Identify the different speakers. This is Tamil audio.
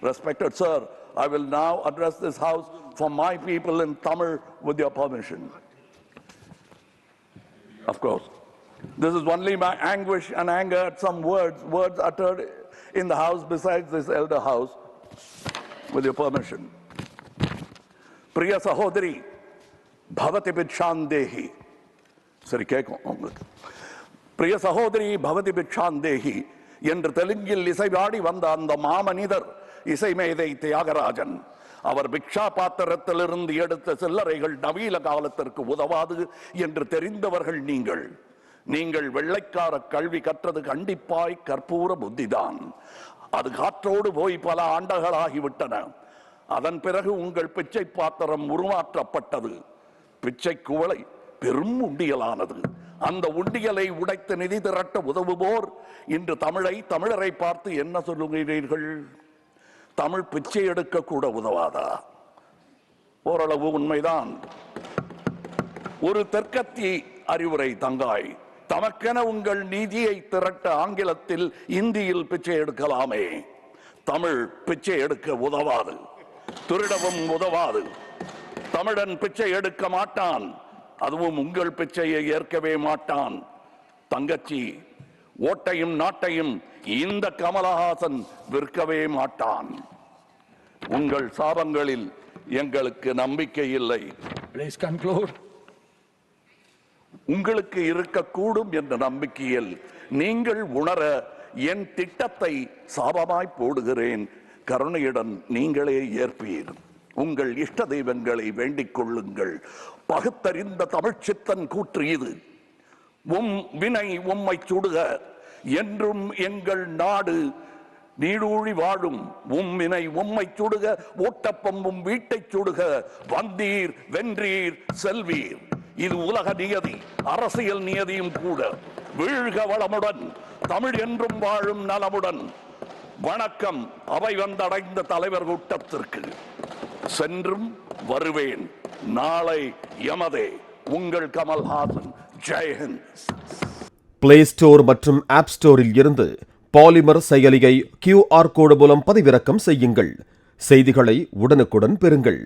Speaker 1: Respected sir, I will now address this house for my people in Tamil with your permission. Of course, this is only my anguish and anger at some words uttered in the house besides this elder house, with your permission. Priya Sahodari, Bhavati Bichandehi. Sari kekkum. Priya Sahodari, Bhavati Bichandehi. என்று தெலுங்கில் இசைவாடி வந்த அந்த மாமனிதர் இசைமேதை தியாகராஜன். அவர் பிக்ஷா பாத்திரத்திலிருந்து எடுத்த சில்லறைகள் நவீன காலத்திற்கு உதவாது என்று தெரிந்தவர்கள் நீங்கள். நீங்கள் வெள்ளைக்கார கல்வி கற்றது கண்டிப்பாய் கற்பூர புத்திதான். அது காற்றோடு போய் பல ஆண்டுகளாகிவிட்டன. அதன் பிறகு உங்கள் பிச்சை பாத்திரம் உருமாற்றப்பட்டது. பிச்சை குவளை பெரும் உண்டியலானது. அந்த உண்டியலை உடைத்து நிதி திரட்ட உதவுவோர் இன்று தமிழரை பார்த்து என்ன சொல்லுகிறீர்கள்? தமிழ் பிச்சை எடுக்க கூட உதவாதா? ஓரளவு உண்மைதான். ஒரு தெற்கத்தி அறிவுரை தங்காய், தமக்கென உங்கள் நிதியை திரட்ட ஆங்கிலத்தில் இந்தியில் பிச்சை எடுக்கலாமே. தமிழ் பிச்சை எடுக்க உதவாது, திருடவும் உதவாது. தமிழன் பிச்சை எடுக்க மாட்டான், அதுவும் உங்கள் பிச்சையை ஏற்கவே மாட்டான். தங்கச்சி, ஓட்டையும் நாட்டையும் இந்த கமலஹாசன் விற்கவே மாட்டான். உங்கள் சாபங்களில் எங்களுக்கு நம்பிக்கை இல்லை.
Speaker 2: Please conclude.
Speaker 1: உங்களுக்கு இருக்கக்கூடும் என்ற நம்பிக்கையில் நீங்கள் உணர என் திட்டத்தை சாபமாய் போடுகிறேன். கருணையுடன் நீங்களே ஏற்பீர். உங்கள் இஷ்ட தெய்வங்களை வேண்டிக் கொள்ளுங்கள். பகுத்தறிந்த தமிழ்ச்சித்தன் கூற்று இது. வினை உம்மை சுடுக, என்றும் எங்கள் நாடு நீடூழி வாழும். வினை உம்மை சுடுக, ஓட்டப்பம்பும் வீட்டை சுடுக. வந்தீர் வென்றீர் செல்வீர். இது உலக நியதி, அரசியல் நியதியும் கூட. வீழ்க வளமுடன், தமிழ் என்றும் வாழும் நலமுடன். வணக்கம் அவை வந்தடைந்த தலைவர் கூட்டத்திற்கு. சென்றும் வருவேன், நாளை எமதே. உங்கள் கமல்ஹாசன். ஜெய்ஹிந்த்.
Speaker 3: பிளே ஸ்டோர் மற்றும் ஆப் ஸ்டோரில் இருந்து பாலிமர் செயலியை QR கோடு மூலம் பதிவிறக்கம் செய்யுங்கள். செய்திகளை உடனுக்குடன் பெறுங்கள்.